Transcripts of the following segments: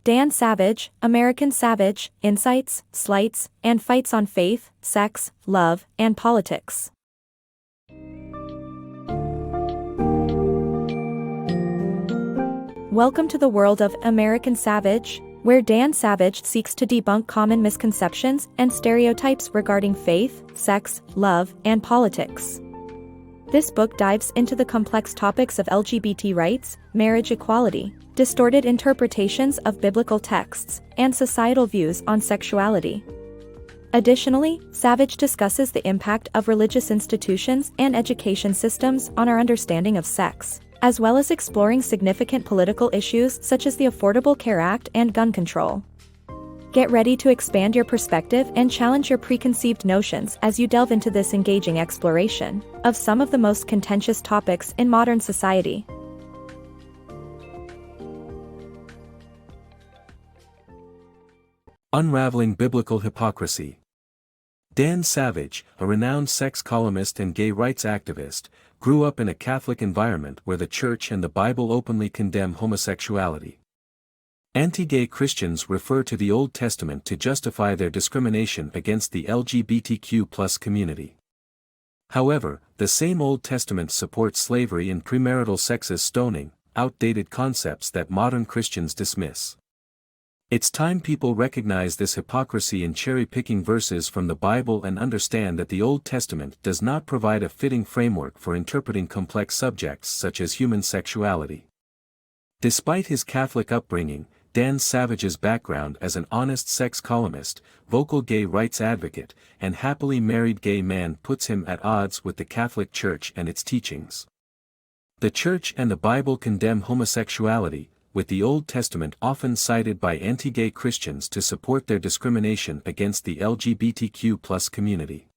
Dan Savage, American Savage, Insights, Slights, and Fights on Faith, Sex, Love, and Politics. Welcome to the world of American Savage, where Dan Savage seeks to debunk common misconceptions and stereotypes regarding faith, sex, love, and politics. This book dives into the complex topics of LGBT rights, marriage equality, distorted interpretations of biblical texts, and societal views on sexuality. Additionally, Savage discusses the impact of religious institutions and education systems on our understanding of sex, as well as exploring significant political issues such as the Affordable Care Act and gun control. Get ready to expand your perspective and challenge your preconceived notions as you delve into this engaging exploration of some of the most contentious topics in modern society. Unraveling Biblical Hypocrisy. Dan Savage, a renowned sex columnist and gay rights activist, grew up in a Catholic environment where the Church and the Bible openly condemn homosexuality. Antigay Christians refer to the Old Testament to justify their discrimination against the LGBTQ+ community. However, the same Old Testament supports slavery and premarital sex as stoning, outdated concepts that modern Christians dismiss. It's time people recognize this hypocrisy in cherry-picking verses from the Bible and understand that the Old Testament does not provide a fitting framework for interpreting complex subjects such as human sexuality. Despite his Catholic upbringing, Dan Savage's background as an honest sex columnist, vocal gay rights advocate, and happily married gay man puts him at odds with the Catholic Church and its teachings. The Church and the Bible condemn homosexuality, with the Old Testament often cited by anti-gay Christians to support their discrimination against the LGBTQ+ community.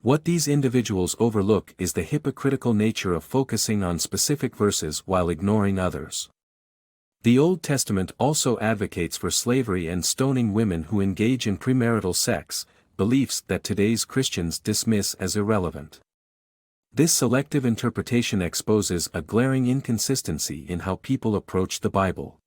What these individuals overlook is the hypocritical nature of focusing on specific verses while ignoring others. The Old Testament also advocates for slavery and stoning women who engage in premarital sex, beliefs that today's Christians dismiss as irrelevant. This selective interpretation exposes a glaring inconsistency in how people approach the Bible.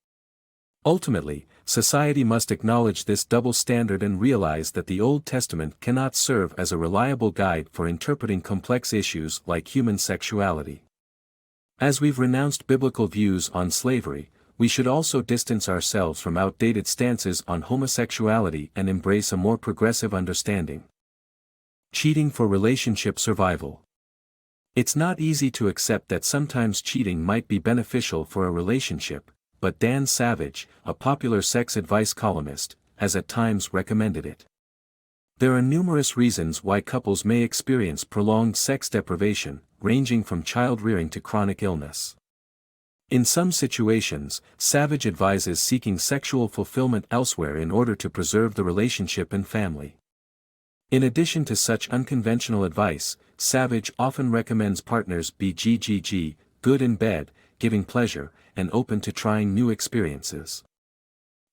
Ultimately, society must acknowledge this double standard and realize that the Old Testament cannot serve as a reliable guide for interpreting complex issues like human sexuality. As we've renounced biblical views on slavery, we should also distance ourselves from outdated stances on homosexuality and embrace a more progressive understanding. Cheating for relationship survival. It's not easy to accept that sometimes cheating might be beneficial for a relationship, but Dan Savage, a popular sex advice columnist, has at times recommended it. There are numerous reasons why couples may experience prolonged sex deprivation, ranging from child rearing to chronic illness. In some situations, Savage advises seeking sexual fulfillment elsewhere in order to preserve the relationship and family. In addition to such unconventional advice, Savage often recommends partners be good in bed, giving pleasure, and open to trying new experiences.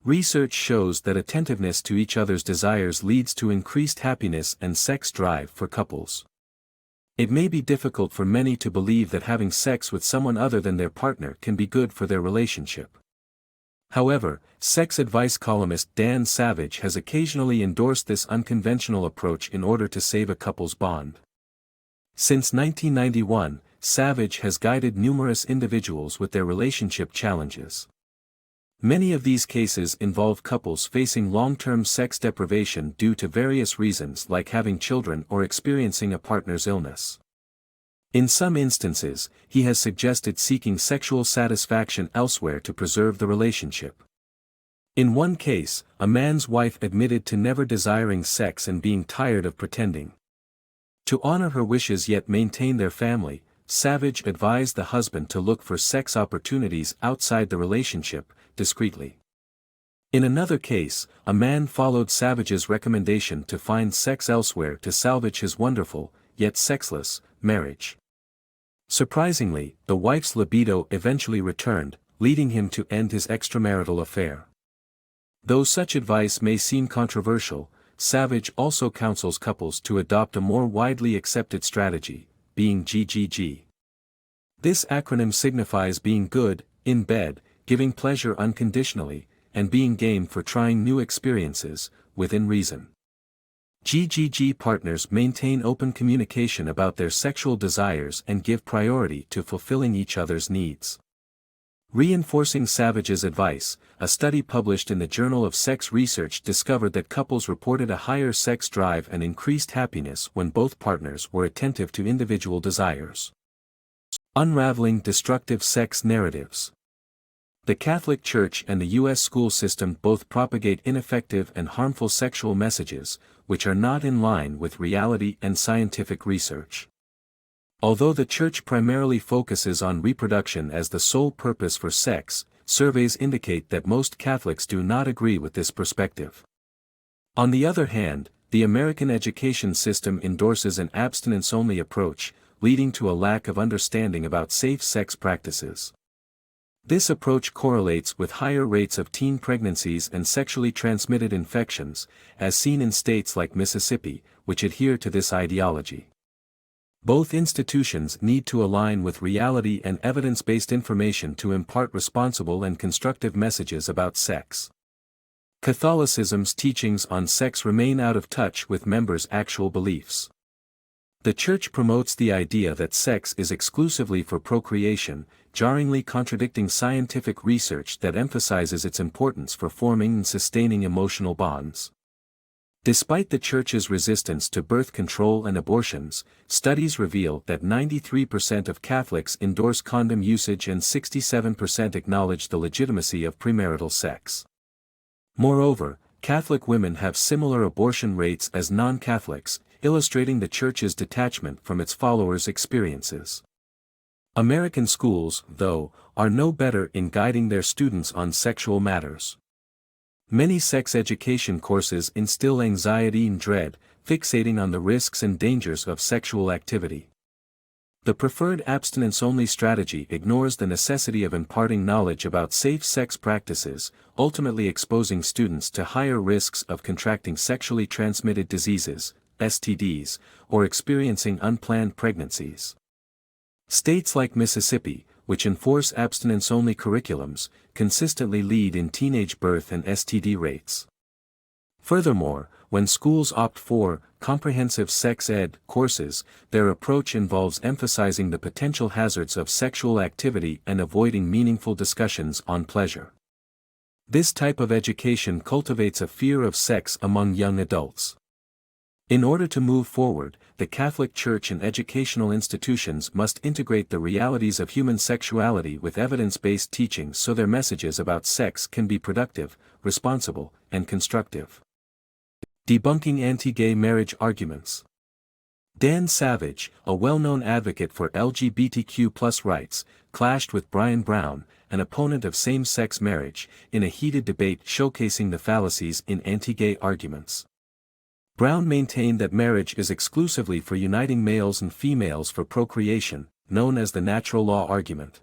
Research shows that attentiveness to each other's desires leads to increased happiness and sex drive for couples. It may be difficult for many to believe that having sex with someone other than their partner can be good for their relationship. However, sex advice columnist Dan Savage has occasionally endorsed this unconventional approach in order to save a couple's bond. Since 1991, Savage has guided numerous individuals with their relationship challenges. Many of these cases involve couples facing long-term sex deprivation due to various reasons like having children or experiencing a partner's illness. In some instances, he has suggested seeking sexual satisfaction elsewhere to preserve the relationship. In one case, a man's wife admitted to never desiring sex and being tired of pretending. To honor her wishes yet maintain their family, Savage advised the husband to look for sex opportunities outside the relationship, discreetly. In another case, a man followed Savage's recommendation to find sex elsewhere to salvage his wonderful, yet sexless, marriage. Surprisingly, the wife's libido eventually returned, leading him to end his extramarital affair. Though such advice may seem controversial, Savage also counsels couples to adopt a more widely accepted strategy, being GGG. This acronym signifies being good, in bed, giving pleasure unconditionally, and being game for trying new experiences, within reason. GGG partners maintain open communication about their sexual desires and give priority to fulfilling each other's needs. Reinforcing Savage's advice, a study published in the Journal of Sex Research discovered that couples reported a higher sex drive and increased happiness when both partners were attentive to individual desires. Unraveling destructive sex narratives. The Catholic Church and the U.S. school system both propagate ineffective and harmful sexual messages, which are not in line with reality and scientific research. Although the Church primarily focuses on reproduction as the sole purpose for sex, surveys indicate that most Catholics do not agree with this perspective. On the other hand, the American education system endorses an abstinence-only approach, leading to a lack of understanding about safe sex practices. This approach correlates with higher rates of teen pregnancies and sexually transmitted infections, as seen in states like Mississippi, which adhere to this ideology. Both institutions need to align with reality and evidence-based information to impart responsible and constructive messages about sex. Catholicism's teachings on sex remain out of touch with members' actual beliefs. The Church promotes the idea that sex is exclusively for procreation, jarringly contradicting scientific research that emphasizes its importance for forming and sustaining emotional bonds. Despite the Church's resistance to birth control and abortions, studies reveal that 93% of Catholics endorse condom usage and 67% acknowledge the legitimacy of premarital sex. Moreover, Catholic women have similar abortion rates as non-Catholics, illustrating the Church's detachment from its followers' experiences. American schools, though, are no better in guiding their students on sexual matters. Many sex education courses instill anxiety and dread, fixating on the risks and dangers of sexual activity. The preferred abstinence-only strategy ignores the necessity of imparting knowledge about safe sex practices, ultimately exposing students to higher risks of contracting sexually transmitted diseases, STDs, or experiencing unplanned pregnancies. States like Mississippi, which enforce abstinence-only curriculums, consistently lead in teenage birth and STD rates. Furthermore, when schools opt for comprehensive sex ed courses, their approach involves emphasizing the potential hazards of sexual activity and avoiding meaningful discussions on pleasure. This type of education cultivates a fear of sex among young adults. In order to move forward, the Catholic Church and educational institutions must integrate the realities of human sexuality with evidence-based teachings so their messages about sex can be productive, responsible, and constructive. Debunking anti-gay marriage arguments. Dan Savage, a well-known advocate for LGBTQ+ rights, clashed with Brian Brown, an opponent of same-sex marriage, in a heated debate showcasing the fallacies in anti-gay arguments. Brown maintained that marriage is exclusively for uniting males and females for procreation, known as the natural law argument.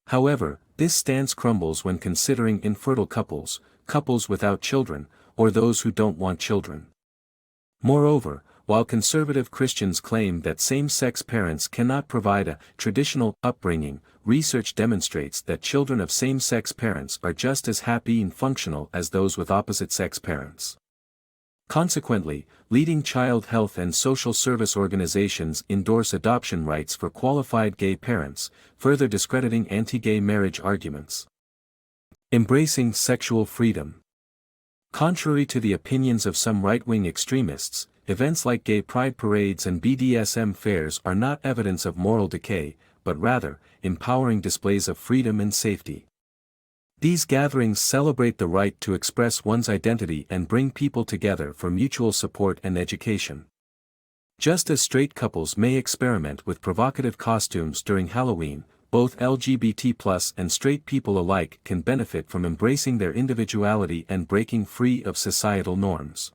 However, this stance crumbles when considering infertile couples, couples without children, or those who don't want children. Moreover, while conservative Christians claim that same-sex parents cannot provide a traditional upbringing, research demonstrates that children of same-sex parents are just as happy and functional as those with opposite-sex parents. Consequently, leading child health and social service organizations endorse adoption rights for qualified gay parents, further discrediting anti-gay marriage arguments. Embracing sexual freedom. Contrary to the opinions of some right-wing extremists, events like gay pride parades and BDSM fairs are not evidence of moral decay, but rather, empowering displays of freedom and safety. These gatherings celebrate the right to express one's identity and bring people together for mutual support and education. Just as straight couples may experiment with provocative costumes during Halloween, both LGBT+ and straight people alike can benefit from embracing their individuality and breaking free of societal norms.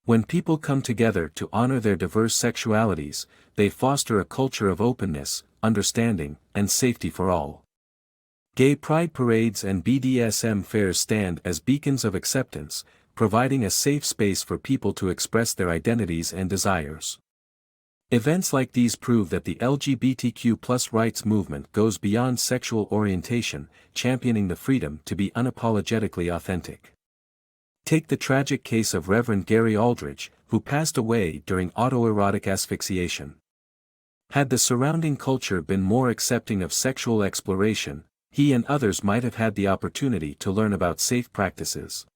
When people come together to honor their diverse sexualities, they foster a culture of openness, understanding, and safety for all. Gay pride parades and BDSM fairs stand as beacons of acceptance, providing a safe space for people to express their identities and desires. Events like these prove that the LGBTQ+ rights movement goes beyond sexual orientation, championing the freedom to be unapologetically authentic. Take the tragic case of Reverend Gary Aldridge, who passed away during autoerotic asphyxiation. Had the surrounding culture been more accepting of sexual exploration, he and others might have had the opportunity to learn about safe practices.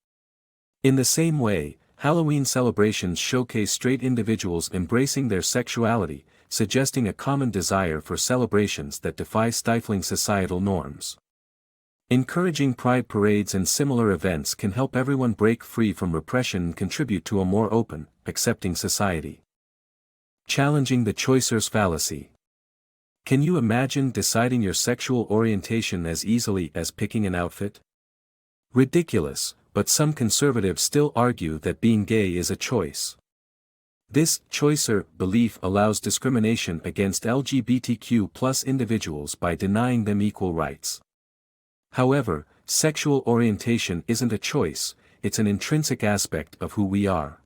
In the same way, Halloween celebrations showcase straight individuals embracing their sexuality, suggesting a common desire for celebrations that defy stifling societal norms. Encouraging pride parades and similar events can help everyone break free from repression and contribute to a more open, accepting society. Challenging the choicer's fallacy. Can you imagine deciding your sexual orientation as easily as picking an outfit? Ridiculous, but some conservatives still argue that being gay is a choice. This choicer belief allows discrimination against LGBTQ+ individuals by denying them equal rights. However, sexual orientation isn't a choice, it's an intrinsic aspect of who we are.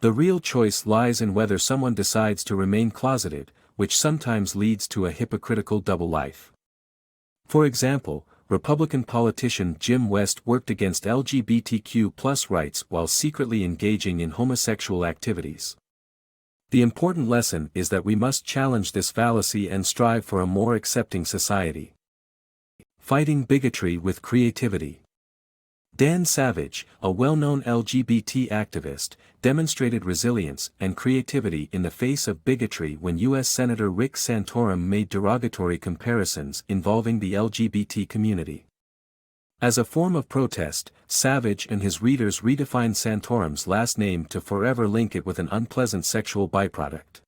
The real choice lies in whether someone decides to remain closeted, which sometimes leads to a hypocritical double life. For example, Republican politician Jim West worked against LGBTQ+ rights while secretly engaging in homosexual activities. The important lesson is that we must challenge this fallacy and strive for a more accepting society. Fighting bigotry with creativity. Dan Savage, a well-known LGBT activist, demonstrated resilience and creativity in the face of bigotry when U.S. Senator Rick Santorum made derogatory comparisons involving the LGBT community. As a form of protest, Savage and his readers redefined Santorum's last name to forever link it with an unpleasant sexual byproduct.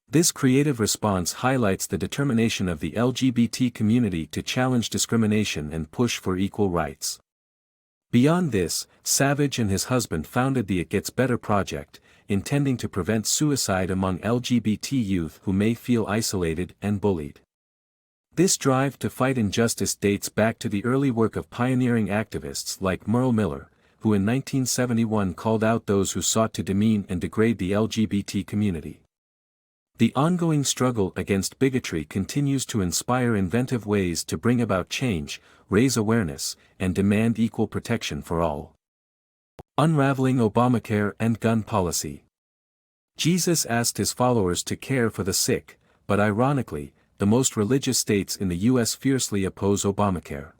This creative response highlights the determination of the LGBT community to challenge discrimination and push for equal rights. Beyond this, Savage and his husband founded the It Gets Better project, intending to prevent suicide among LGBT youth who may feel isolated and bullied. This drive to fight injustice dates back to the early work of pioneering activists like Merle Miller, who in 1971 called out those who sought to demean and degrade the LGBT community. The ongoing struggle against bigotry continues to inspire inventive ways to bring about change, raise awareness, and demand equal protection for all. Unraveling Obamacare and gun policy. Jesus asked his followers to care for the sick, but ironically, the most religious states in the U.S. fiercely oppose Obamacare.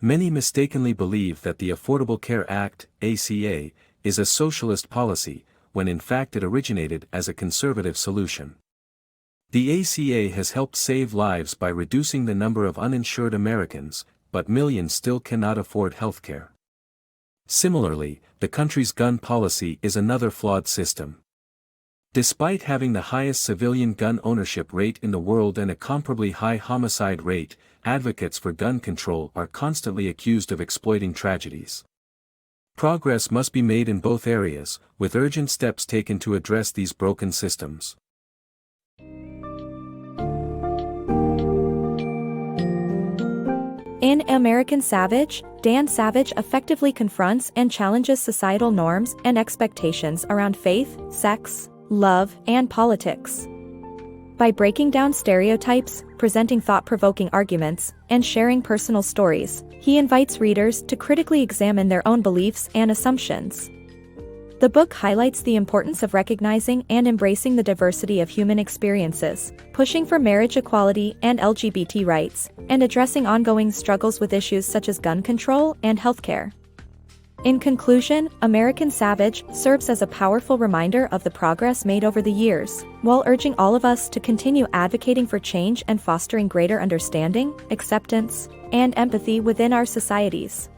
Many mistakenly believe that the Affordable Care Act, ACA, is a socialist policy, when in fact it originated as a conservative solution. The ACA has helped save lives by reducing the number of uninsured Americans, but millions still cannot afford healthcare. Similarly, the country's gun policy is another flawed system. Despite having the highest civilian gun ownership rate in the world and a comparably high homicide rate, advocates for gun control are constantly accused of exploiting tragedies. Progress must be made in both areas, with urgent steps taken to address these broken systems. In American Savage, Dan Savage effectively confronts and challenges societal norms and expectations around faith, sex, love, and politics. By breaking down stereotypes, presenting thought-provoking arguments, and sharing personal stories, he invites readers to critically examine their own beliefs and assumptions. The book highlights the importance of recognizing and embracing the diversity of human experiences, pushing for marriage equality and LGBT rights, and addressing ongoing struggles with issues such as gun control and healthcare. In conclusion, American Savage serves as a powerful reminder of the progress made over the years, while urging all of us to continue advocating for change and fostering greater understanding, acceptance, and empathy within our societies.